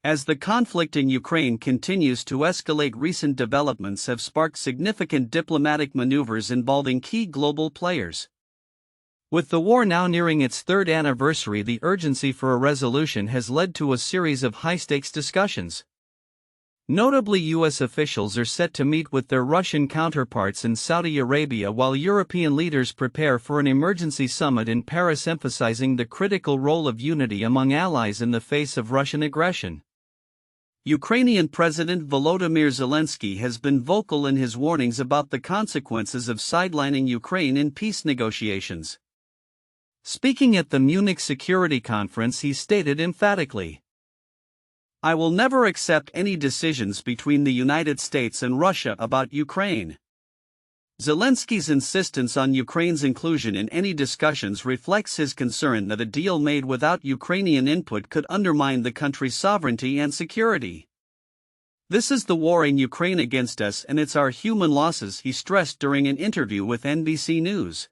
As the conflict in Ukraine continues to escalate, recent developments have sparked significant diplomatic maneuvers involving key global players. With the war now nearing its third anniversary, the urgency for a resolution has led to a series of high-stakes discussions. Notably, U.S. officials are set to meet with their Russian counterparts in Saudi Arabia, while European leaders prepare for an emergency summit in Paris emphasizing the critical role of unity among allies in the face of Russian aggression. Ukrainian President Volodymyr Zelensky has been vocal in his warnings about the consequences of sidelining Ukraine in peace negotiations. Speaking at the Munich Security Conference, he stated emphatically, "I will never accept any decisions between the United States and Russia about Ukraine." Zelensky's insistence on Ukraine's inclusion in any discussions reflects his concern that a deal made without Ukrainian input could undermine the country's sovereignty and security. "This is the war in Ukraine against us, and it's our human losses," he stressed during an interview with NBC News.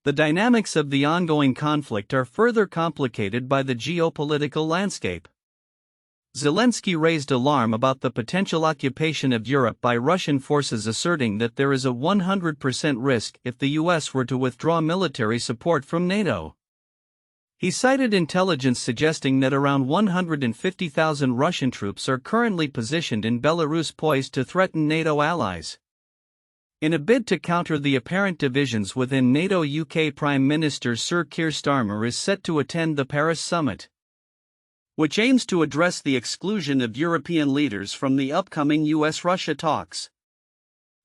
The dynamics of the ongoing conflict are further complicated by the geopolitical landscape. Zelensky raised alarm about the potential occupation of Europe by Russian forces, asserting that there is a 100% risk if the U.S. were to withdraw military support from NATO. He cited intelligence suggesting that around 150,000 Russian troops are currently positioned in Belarus, poised to threaten NATO allies. In a bid to counter the apparent divisions within NATO, UK Prime Minister Sir Keir Starmer is set to attend the Paris summit, which aims to address the exclusion of European leaders from the upcoming U.S. Russia talks.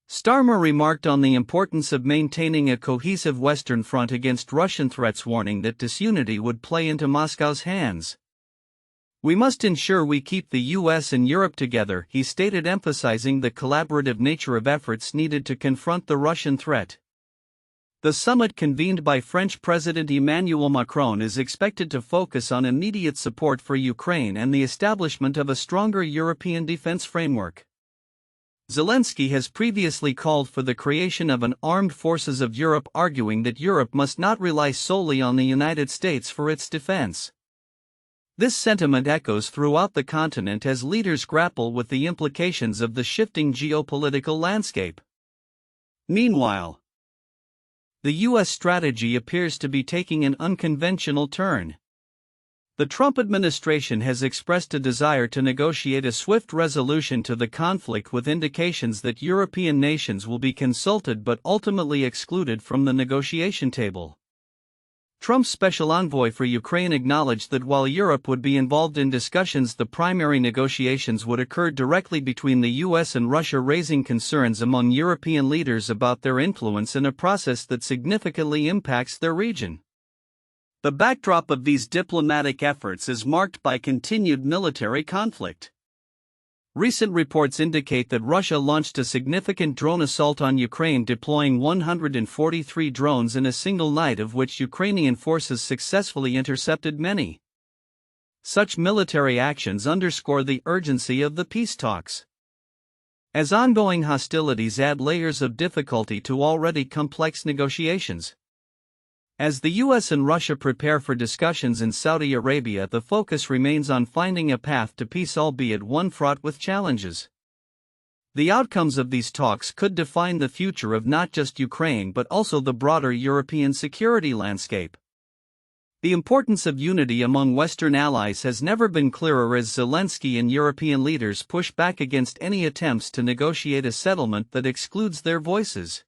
Starmer remarked on the importance of maintaining a cohesive Western front against Russian threats, warning that disunity would play into Moscow's hands. "We must ensure we keep the U.S. and Europe together," he stated, emphasizing the collaborative nature of efforts needed to confront the Russian threat. The summit, convened by French President Emmanuel Macron, is expected to focus on immediate support for Ukraine and the establishment of a stronger European defense framework. Zelensky has previously called for the creation of an armed forces of Europe, arguing that Europe must not rely solely on the United States for its defense. This sentiment echoes throughout the continent as leaders grapple with the implications of the shifting geopolitical landscape. Meanwhile, the U.S. strategy appears to be taking an unconventional turn. The Trump administration has expressed a desire to negotiate a swift resolution to the conflict, with indications that European nations will be consulted but ultimately excluded from the negotiation table. Trump's special envoy for Ukraine acknowledged that while Europe would be involved in discussions, the primary negotiations would occur directly between the U.S. and Russia, raising concerns among European leaders about their influence in a process that significantly impacts their region. The backdrop of these diplomatic efforts is marked by continued military conflict. Recent reports indicate that Russia launched a significant drone assault on Ukraine, deploying 143 drones in a single night, of which Ukrainian forces successfully intercepted many. Such military actions underscore the urgency of the peace talks, as ongoing hostilities add layers of difficulty to already complex negotiations. As the U.S. and Russia prepare for discussions in Saudi Arabia, the focus remains on finding a path to peace, albeit one fraught with challenges. The outcomes of these talks could define the future of not just Ukraine but also the broader European security landscape. The importance of unity among Western allies has never been clearer, as Zelensky and European leaders push back against any attempts to negotiate a settlement that excludes their voices.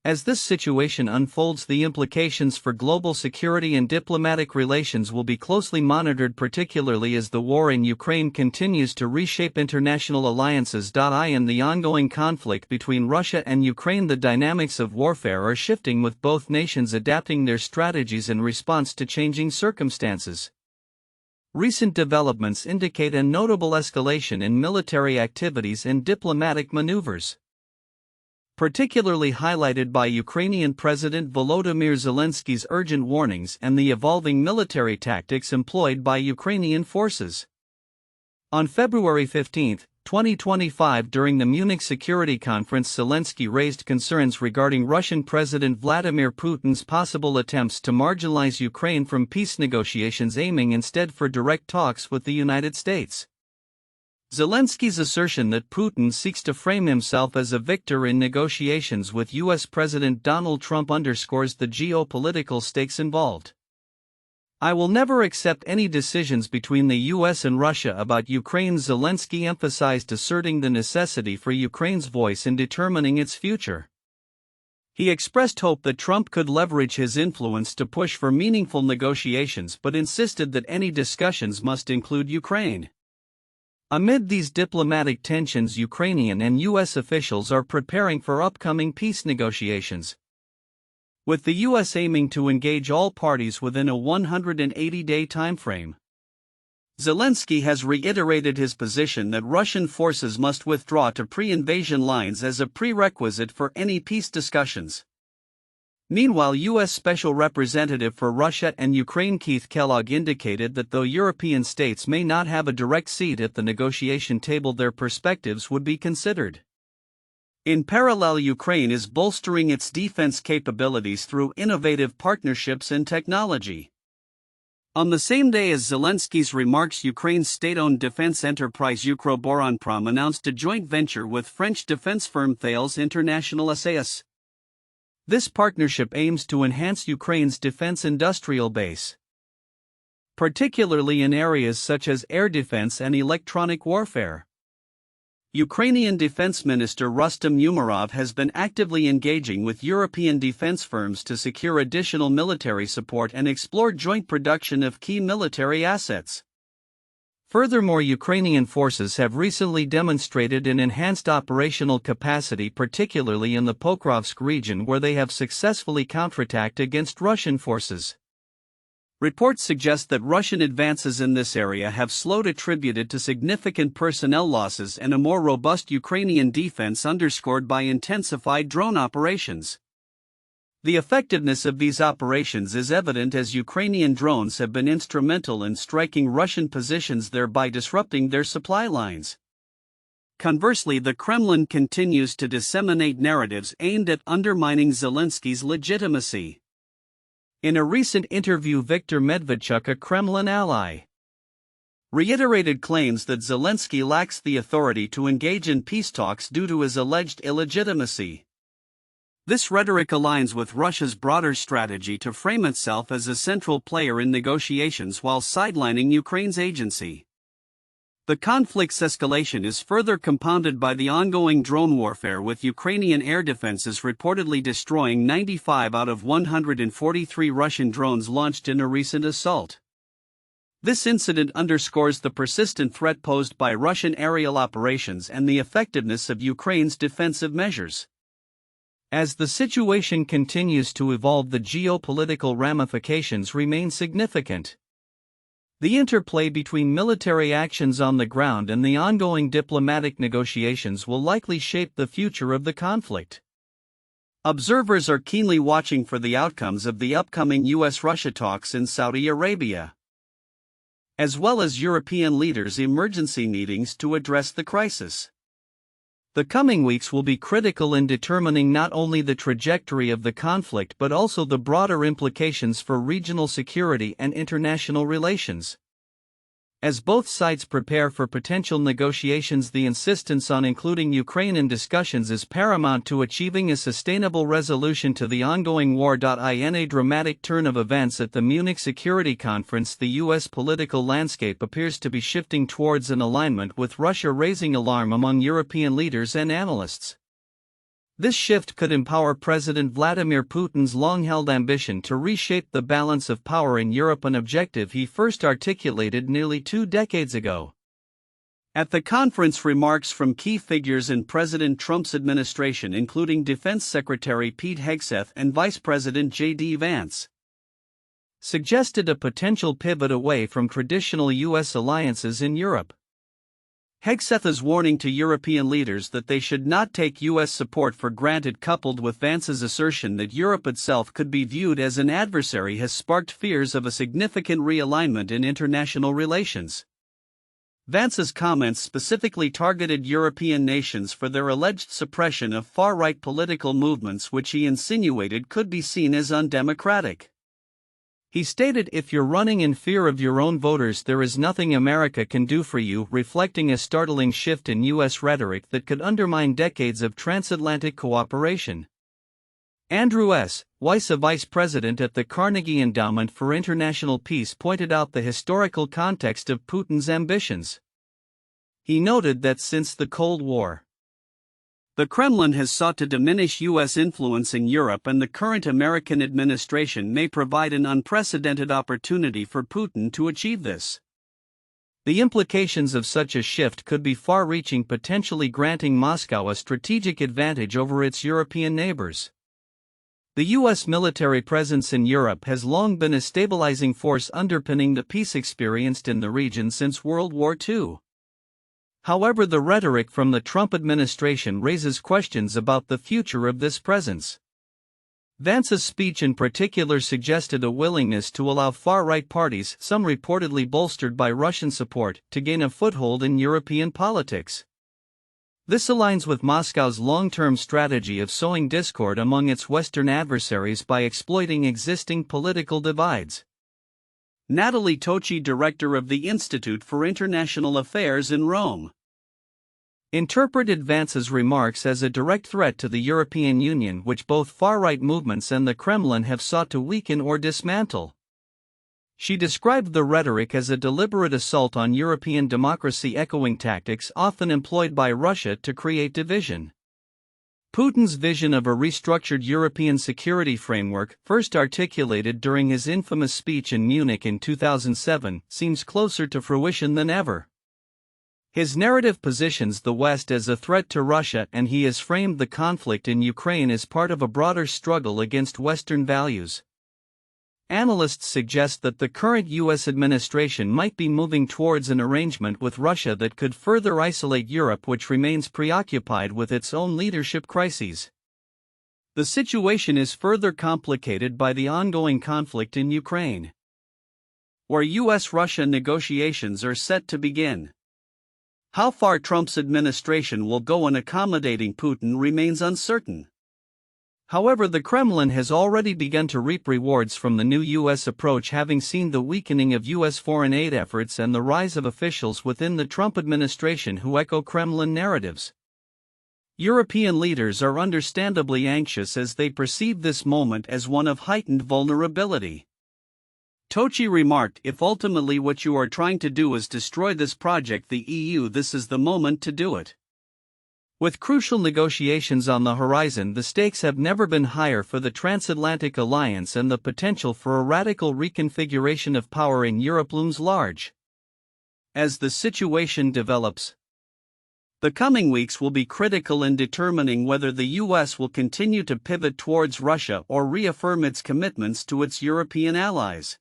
As this situation unfolds, the implications for global security and diplomatic relations will be closely monitored, particularly as the war in Ukraine continues to reshape international alliances. In the ongoing conflict between Russia and Ukraine, the dynamics of warfare are shifting, with both nations adapting their strategies in response to changing circumstances. Recent developments indicate a notable escalation in military activities and diplomatic maneuvers, particularly highlighted by Ukrainian President Volodymyr Zelensky's urgent warnings and the evolving military tactics employed by Ukrainian forces. On February 15, 2025. During the Munich Security Conference, Zelensky raised concerns regarding Russian President Vladimir Putin's possible attempts to marginalize Ukraine from peace negotiations, aiming instead for direct talks with the United States. Zelensky's assertion that Putin seeks to frame himself as a victor in negotiations with U.S. President Donald Trump underscores the geopolitical stakes involved. "I will never accept any decisions between the U.S. and Russia about Ukraine," Zelensky emphasized, asserting the necessity for Ukraine's voice in determining its future. He expressed hope that Trump could leverage his influence to push for meaningful negotiations, but insisted that any discussions must include Ukraine. Amid these diplomatic tensions, Ukrainian and U.S. officials are preparing for upcoming peace negotiations, with the U.S. aiming to engage all parties within a 180-day timeframe. Zelensky has reiterated his position that Russian forces must withdraw to pre-invasion lines as a prerequisite for any peace discussions. Meanwhile, U.S. Special Representative for Russia and Ukraine Keith Kellogg indicated that though European states may not have a direct seat at the negotiation table, their perspectives would be considered. In parallel, Ukraine is bolstering its defense capabilities through innovative partnerships and technology. On the same day as Zelensky's remarks, Ukraine's state-owned defense enterprise Ukroboronprom announced a joint venture with French defense firm Thales International SAS. This partnership aims to enhance Ukraine's defense industrial base, particularly in areas such as air defense and electronic warfare. Ukrainian Defense Minister Rustem Umerov has been actively engaging with European defense firms to secure additional military support and explore joint production of key military assets. Furthermore, Ukrainian forces have recently demonstrated an enhanced operational capacity, particularly in the Pokrovsk region, where they have successfully counterattacked against Russian forces. Reports suggest that Russian advances in this area have slowed, attributed to significant personnel losses and a more robust Ukrainian defense underscored by intensified drone operations. The effectiveness of these operations is evident as Ukrainian drones have been instrumental in striking Russian positions, thereby disrupting their supply lines. Conversely, the Kremlin continues to disseminate narratives aimed at undermining Zelensky's legitimacy. In a recent interview, Viktor Medvedchuk, a Kremlin ally, reiterated claims that Zelensky lacks the authority to engage in peace talks due to his alleged illegitimacy. This rhetoric aligns with Russia's broader strategy to frame itself as a central player in negotiations while sidelining Ukraine's agency. The conflict's escalation is further compounded by the ongoing drone warfare, with Ukrainian air defenses reportedly destroying 95 out of 143 Russian drones launched in a recent assault. This incident underscores the persistent threat posed by Russian aerial operations and the effectiveness of Ukraine's defensive measures. As the situation continues to evolve, the geopolitical ramifications remain significant. The interplay between military actions on the ground and the ongoing diplomatic negotiations will likely shape the future of the conflict. Observers are keenly watching for the outcomes of the upcoming U.S. Russia talks in Saudi Arabia, as well as European leaders' emergency meetings to address the crisis. The coming weeks will be critical in determining not only the trajectory of the conflict but also the broader implications for regional security and international relations. As both sides prepare for potential negotiations, the insistence on including Ukraine in discussions is paramount to achieving a sustainable resolution to the ongoing war. In a dramatic turn of events at the Munich Security Conference, the U.S. political landscape appears to be shifting towards an alignment with Russia, raising alarm among European leaders and analysts. This shift could empower President Vladimir Putin's long-held ambition to reshape the balance of power in Europe, an objective he first articulated nearly 2 decades ago. At the conference, remarks from key figures in President Trump's administration, including Defense Secretary Pete Hegseth and Vice President J.D. Vance, suggested a potential pivot away from traditional U.S. alliances in Europe. Hegseth is warning to European leaders that they should not take U.S. support for granted, coupled with Vance's assertion that Europe itself could be viewed as an adversary, has sparked fears of a significant realignment in international relations. Vance's comments specifically targeted European nations for their alleged suppression of far-right political movements, which he insinuated could be seen as undemocratic. He stated, "If you're running in fear of your own voters, there is nothing America can do for you," reflecting a startling shift in U.S. rhetoric that could undermine decades of transatlantic cooperation. Andrew S. Weiss, a vice president at the Carnegie Endowment for International Peace, pointed out the historical context of Putin's ambitions. He noted that since the Cold War, the Kremlin has sought to diminish U.S. influence in Europe, and the current American administration may provide an unprecedented opportunity for Putin to achieve this. The implications of such a shift could be far-reaching, potentially granting Moscow a strategic advantage over its European neighbors. The U.S. military presence in Europe has long been a stabilizing force underpinning the peace experienced in the region since World War II. However, the rhetoric from the Trump administration raises questions about the future of this presence. Vance's speech in particular suggested a willingness to allow far-right parties, some reportedly bolstered by Russian support, to gain a foothold in European politics. This aligns with Moscow's long-term strategy of sowing discord among its Western adversaries by exploiting existing political divides. Natalie Tocci, director of the Institute for International Affairs in Rome, interpreted Vance's remarks as a direct threat to the European Union, which both far-right movements and the Kremlin have sought to weaken or dismantle. She described the rhetoric as a deliberate assault on European democracy, echoing tactics often employed by Russia to create division. Putin's vision of a restructured European security framework, first articulated during his infamous speech in Munich in 2007, seems closer to fruition than ever. His narrative positions the West as a threat to Russia, and he has framed the conflict in Ukraine as part of a broader struggle against Western values. Analysts suggest that the current U.S. administration might be moving towards an arrangement with Russia that could further isolate Europe, which remains preoccupied with its own leadership crises. The situation is further complicated by the ongoing conflict in Ukraine, where U.S. Russia negotiations are set to begin. How far Trump's administration will go in accommodating Putin remains uncertain. However, the Kremlin has already begun to reap rewards from the new U.S. approach, having seen the weakening of U.S. foreign aid efforts and the rise of officials within the Trump administration who echo Kremlin narratives. European leaders are understandably anxious as they perceive this moment as one of heightened vulnerability. Tocci remarked, "If ultimately what you are trying to do is destroy this project, the EU, this is the moment to do it." With crucial negotiations on the horizon, the stakes have never been higher for the transatlantic alliance, and the potential for a radical reconfiguration of power in Europe looms large. As the situation develops, the coming weeks will be critical in determining whether the U.S. will continue to pivot towards Russia or reaffirm its commitments to its European allies.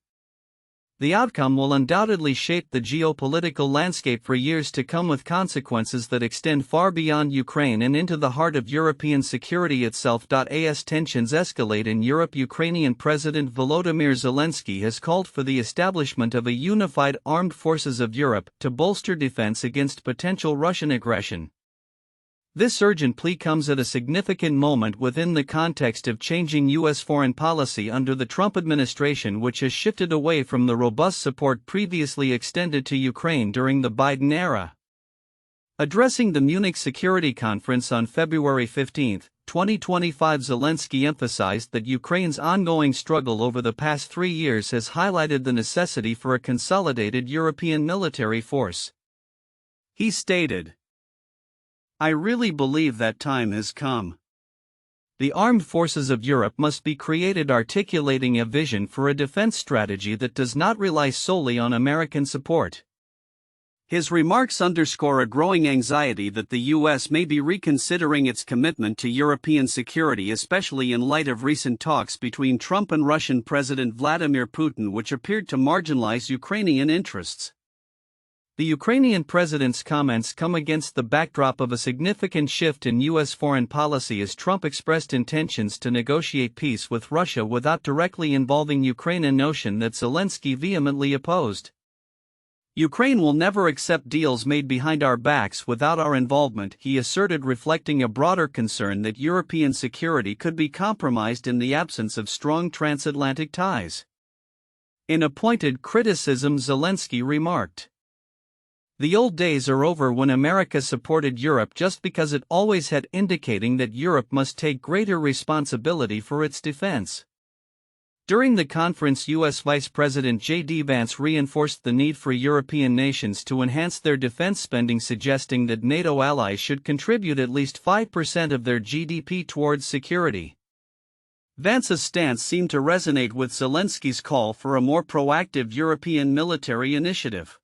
The outcome will undoubtedly shape the geopolitical landscape for years to come, with consequences that extend far beyond Ukraine and into the heart of European security itself. As tensions escalate in Europe, Ukrainian President Volodymyr Zelensky has called for the establishment of a unified armed forces of Europe to bolster defense against potential Russian aggression. This urgent plea comes at a significant moment within the context of changing U.S. foreign policy under the Trump administration, which has shifted away from the robust support previously extended to Ukraine during the Biden era. Addressing the Munich Security Conference on February 15, 2025, Zelensky emphasized that Ukraine's ongoing struggle over the past 3 years has highlighted the necessity for a consolidated European military force. He stated, "I really believe that time has come. The armed forces of Europe must be created, articulating a vision for a defense strategy that does not rely solely on American support." His remarks underscore a growing anxiety that the U.S. may be reconsidering its commitment to European security, especially in light of recent talks between Trump and Russian President Vladimir Putin, which appeared to marginalize Ukrainian interests. The Ukrainian president's comments come against the backdrop of a significant shift in U.S. foreign policy, as Trump expressed intentions to negotiate peace with Russia without directly involving Ukraine, a notion that Zelensky vehemently opposed. Ukraine will never accept deals made behind our backs without our involvement, he asserted, reflecting a broader concern that European security could be compromised in the absence of strong transatlantic ties. In a pointed criticism, Zelensky remarked, "The old days are over when America supported Europe just because it always had, indicating that Europe must take greater responsibility for its defense." During the conference, U.S. Vice President J.D. Vance reinforced the need for European nations to enhance their defense spending, suggesting that NATO allies should contribute at least 5% of their GDP towards security. Vance's stance seemed to resonate with Zelensky's call for a more proactive European military initiative.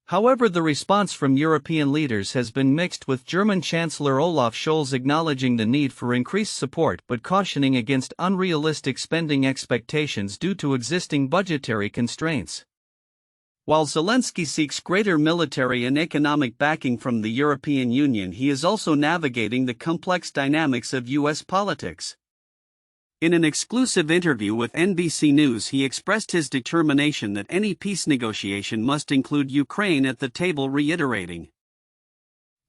However, the response from European leaders has been mixed, with German Chancellor Olaf Scholz acknowledging the need for increased support but cautioning against unrealistic spending expectations due to existing budgetary constraints. While Zelensky seeks greater military and economic backing from the European Union, he is also navigating the complex dynamics of U.S. politics. In an exclusive interview with NBC News, he expressed his determination that any peace negotiation must include Ukraine at the table, reiterating,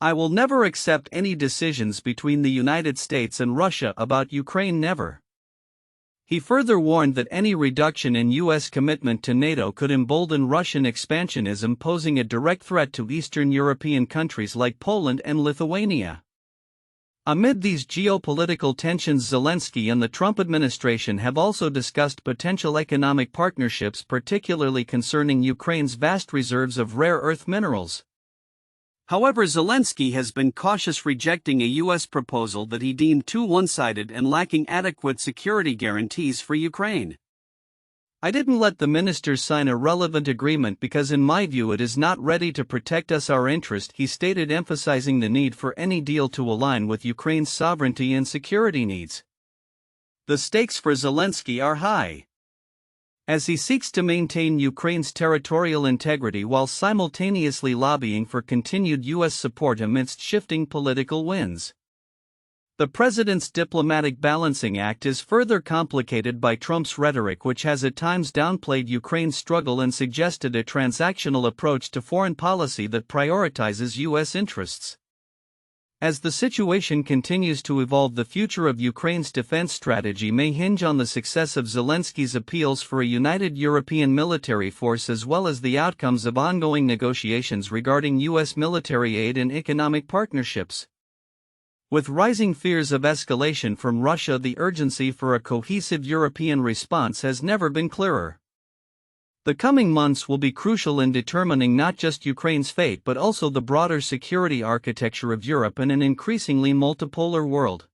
"I will never accept any decisions between the United States and Russia about Ukraine, never." He further warned that any reduction in U.S. commitment to NATO could embolden Russian expansionism, posing a direct threat to Eastern European countries like Poland and Lithuania. Amid these geopolitical tensions, Zelensky and the Trump administration have also discussed potential economic partnerships, particularly concerning Ukraine's vast reserves of rare earth minerals. However, Zelensky has been cautious, rejecting a U.S. proposal that he deemed too one-sided and lacking adequate security guarantees for Ukraine. "I didn't let the ministers sign a relevant agreement because in my view it is not ready to protect our interest," he stated, emphasizing the need for any deal to align with Ukraine's sovereignty and security needs. The stakes for Zelensky are high, as he seeks to maintain Ukraine's territorial integrity while simultaneously lobbying for continued U.S. support amidst shifting political winds. The president's diplomatic balancing act is further complicated by Trump's rhetoric, which has at times downplayed Ukraine's struggle and suggested a transactional approach to foreign policy that prioritizes U.S. interests. As the situation continues to evolve, the future of Ukraine's defense strategy may hinge on the success of Zelensky's appeals for a united European military force, as well as the outcomes of ongoing negotiations regarding U.S. military aid and economic partnerships. With rising fears of escalation from Russia, the urgency for a cohesive European response has never been clearer. The coming months will be crucial in determining not just Ukraine's fate but also the broader security architecture of Europe in an increasingly multipolar world.